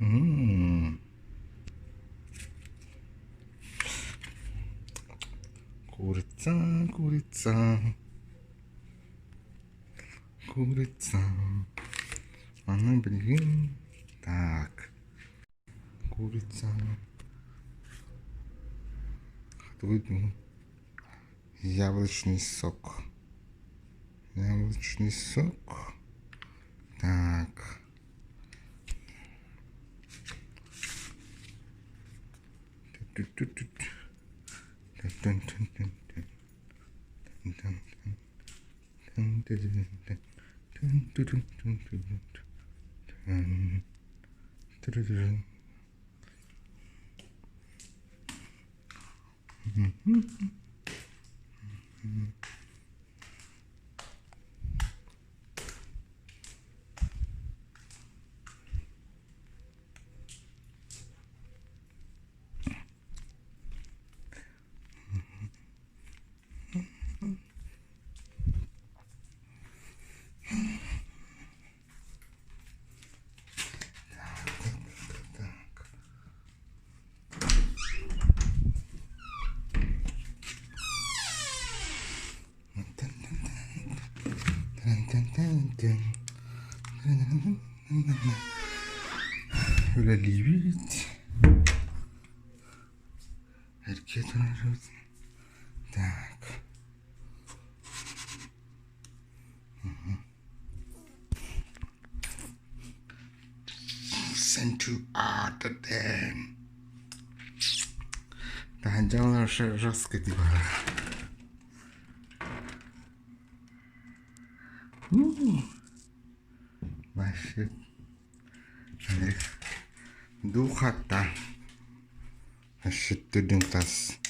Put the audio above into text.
음, kuryca, kuryca, kuryca. Mamy byli. Tak, kuryca. Drugi. Jabłeczny sok. Jabłeczny sok. Tak. Tu, tu, tu, tu. Dun, dun, dun, dun, dun. Dun, dun, dun. Dun, dun, dun, dun. Dun, dun, dun, dun, dun, dun. Dun, dun, dun, dun. Öyle hareket ediyoruz. Tak. Send to art then. 단장을 셔스게 디바라. 맛있. 네. 누갔다. 맛있 뜯은 tas.